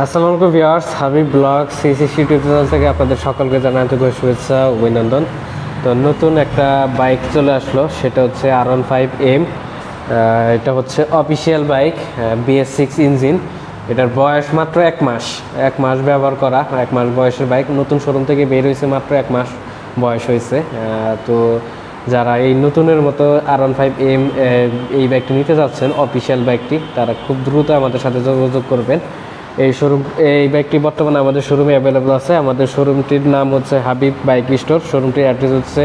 আসসালামু আলাইকুম viewers, Habib blog CCC YouTube channel থেকে আপনাদের সকলকে জানাই আন্তরিক শুভেচ্ছা ও অভিনন্দন। তো নতুন একটা বাইক চলে আসলো, সেটা হচ্ছে R15M। এটা হচ্ছে অফিসিয়াল বাইক, BS6 ইঞ্জিন। এটার বয়স মাত্র এক মাস ব্যবহার করা, 1 মাস বয়সের বাইক। নতুন শোরুম থেকে বের হয়েছে, মাত্র 1 মাস বয়স হয়েছে। তো যারা এই নতুনের মতো R15M এই বাইকটি নিতে যাচ্ছেন, অফিসিয়াল বাইকটি, তারা খুব দ্রুত আমাদের সাথে যোগাযোগ করবেন। এই বাইকটি বর্তমানে আমাদের শোরুমে অ্যাভেলেবল আছে। আমাদের শোরুমটির নাম হচ্ছে হাবিব বাইক স্টোর। শোরুমটির অ্যাড্রেস হচ্ছে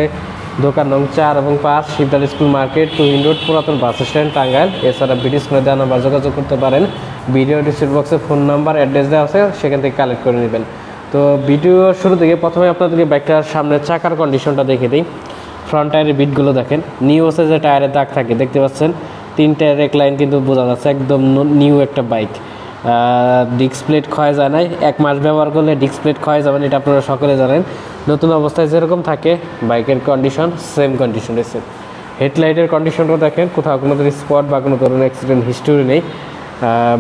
দোকান নং 4 এবং 5, শিবদার স্কুল মার্কেট, তুহিন রোড, পুরাতন বাস স্ট্যান্ড, টাঙ্গাইল। এছাড়া ব্রিটিশ করে দেওয়া নাম্বার যোগাযোগ করতে পারেন। ভিডিও ডিসক্রিপশন বক্সে ফোন নাম্বার, অ্যাড্রেস দেওয়া আছে, সেখান থেকে কালেক্ট করে নেবেন। তো ভিডিও শুরু থেকে প্রথমে আপনাদেরকে বাইকটার সামনের চাকার কন্ডিশনটা দেখে দিই। ফ্রন্ট টায়ারের বিটগুলো দেখেন, নিউ আছে, যে টায়ারের দাগ থাকে দেখতে পাচ্ছেন। 3 টায়ারের এক লাইন কিন্তু বোঝা যাচ্ছে, একদম নিউ একটা বাইক। ডিস্ক প্লেট ক্ষয় যায় নাই। 1 মাস ব্যবহার করলে ডিস্ক প্লেট ক্ষয় যাবেন, এটা আপনারা সকলে জানেন। নতুন অবস্থায় যেরকম থাকে বাইকের কন্ডিশন, সেম কন্ডিশন রয়েছে। হেডলাইটের কন্ডিশনটা দেখেন, কোথাও কোনো ধরনের স্পট বা কোনো ধরনের অ্যাক্সিডেন্ট হিস্টোরি নেই।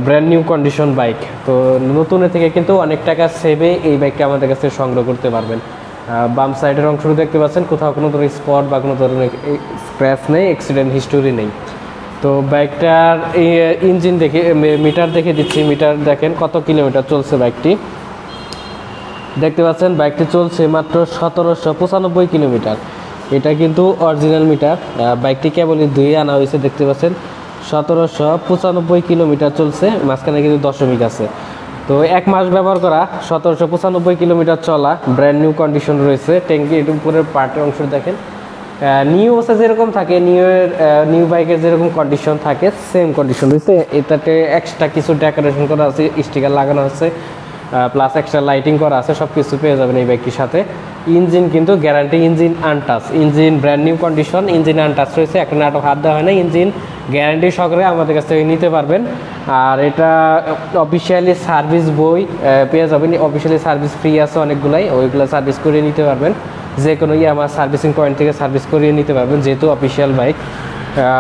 Brand new condition bike. তো নতুনের থেকে কিন্তু অনেক টাকা সেভে এই বাইকটা আমাদের কাছে সংগ্রহ করতে পারবেন। বাম সাইডের অংশটা দেখতে পাচ্ছেন, কোথাও কোনো ধরনের স্পট বা কোনো ধরনের স্ক্র্যাচ নেই, অ্যাক্সিডেন্ট হিস্টোরি নেই। তো বাইকটার ইঞ্জিন দেখে, মিটার দেখে দিচ্ছি। মিটার দেখেন কত কিলোমিটার চলছে বাইকটি। দেখতে পাচ্ছেন বাইকটি চলছে মাত্র 1795 কিলোমিটার। এটা কিন্তু অরিজিনাল মিটার। বাইকটি কেবলই ধুয়ে আনা হয়েছে, দেখতে পাচ্ছেন 1795 কিলোমিটার চলছে, মাঝখানে কিন্তু দশমিক আছে। তো 1 মাস ব্যবহার করা, 1795 কিলোমিটার চলা, ব্র্যান্ড নিউ কন্ডিশন রয়েছে। ট্যাঙ্কির উপরের পার্টের অংশ দেখেন, নিউ অবস্থা যেরকম থাকে, নিউ বাইকের যেরকম কন্ডিশন থাকে, সেম কন্ডিশন রয়েছে। এটাতে এক্সট্রা কিছু ডেকোরেশন করা আছে, স্টিকার লাগানো আছে, প্লাস এক্সট্রা লাইটিং করা আছে, সব কিছু পেয়ে যাবেন এই বাইকটির সাথে। ইঞ্জিন কিন্তু guarantee, engine untouch, engine brand new condition, engine untouch রয়েছে, একটা নাটক হাত দেওয়া হয় না। ইঞ্জিন গ্যারান্টি সহকারে আমাদের কাছ থেকে নিতে পারবেন। আর এটা অফিসিয়ালি সার্ভিস বই পেয়ে যাবেন। অফিসিয়ালি সার্ভিস ফ্রি আছে অনেকগুলাই, ওইগুলো সার্ভিস করে নিতে পারবেন। যে কোনো আমার সার্ভিসিং পয়েন্ট থেকে সার্ভিস করিয়ে নিতে পারবেন, যেহেতু অফিসিয়াল বাইক।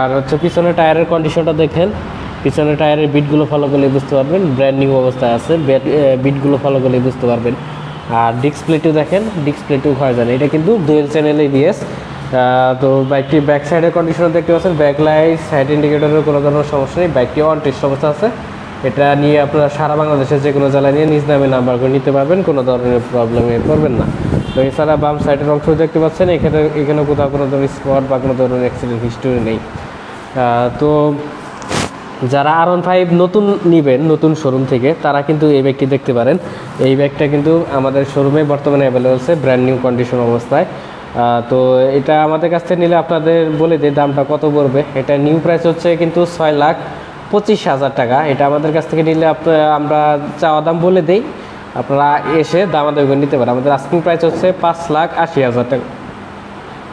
আর হচ্ছে পিছনের টায়ারের কন্ডিশনটা দেখেন, পিছনের টায়ারের বিটগুলো ফলো করলে বুঝতে পারবেন ব্র্যান্ড নিউ অবস্থায় আছে। বিটগুলো ফলো করলে বুঝতে পারবেন। আর ডিস্ক প্লেটও দেখেন, ডিস্ক প্লেটও ক্ষয় যায় না। এটা কিন্তু ডুয়েল চ্যানেল ABS। তো বাইকটি ব্যাক সাইডের কন্ডিশন দেখতে পাচ্ছেন, ব্যাক লাইট, সাইড ইন্ডিকেটরের কোনো ধরনের সমস্যা নেই। বাইকটি অন টেস্ট অবস্থা আছে। এটা নিয়ে আপনারা সারা বাংলাদেশের যে কোনো জেলায় নিয়ে নিজ নামে নাম্বার করে নিতে পারবেন, কোনো ধরনের প্রবলেমে পড়বেন না। তো এছাড়া বাম সাইডের অংশ দেখতে পাচ্ছেন, এখানে কোথাও কোনো ধরনের স্পট বা কোনো ধরনের অ্যাক্সিডেন্ট হিস্টোরি নেই। তো যারা R15 নতুন নেবেন নতুন শোরুম থেকে, তারা কিন্তু এই ব্যাগটি দেখতে পারেন। এই ব্যাগটা কিন্তু আমাদের শোরুমে বর্তমানে অ্যাভেলেবল আছে, ব্র্যান্ড নিউ কন্ডিশন অবস্থায়। তো এটা আমাদের কাছ থেকে নিলে আপনাদের বলে দিই দামটা কত পড়বে। এটা নিউ প্রাইস হচ্ছে কিন্তু 6,25,000 টাকা। এটা আমাদের কাছ থেকে নিলে আমরা চাওয়া দাম বলে দিই, আপনারা এসে দামাদামি করে নিতে পারেন। আমাদের আস্কিং প্রাইস হচ্ছে 5,80,000 টাকা।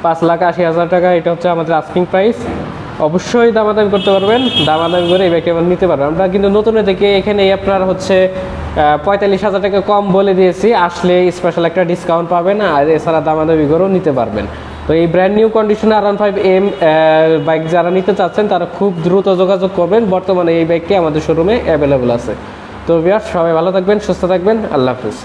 5,80,000 টাকা, এটা হচ্ছে আমাদের আস্কিং প্রাইস। অবশ্যই দামাদামি করতে পারবেন, দামাদামি করে এই ব্যাগটি আমরা নিতে পারবেন। আমরা কিন্তু নতুনের থেকে এখানে আপনার হচ্ছে 45,000 টাকা কম বলে দিয়েছি, আসলে স্পেশাল একটা ডিসকাউন্ট পাবেন, আর এছাড়া দামাদামি করেও নিতে পারবেন। তো এই ব্র্যান্ড নিউ কন্ডিশনে R15M বাইক যারা নিতে চাচ্ছেন, তারা খুব দ্রুত যোগাযোগ করবেন। বর্তমানে এই বাইকটি আমাদের শোরুমে অ্যাভেলেবল আছে। তো ভিউয়ার্স, সবাই ভালো থাকবেন, সুস্থ থাকবেন, আল্লাহ হাফেজ।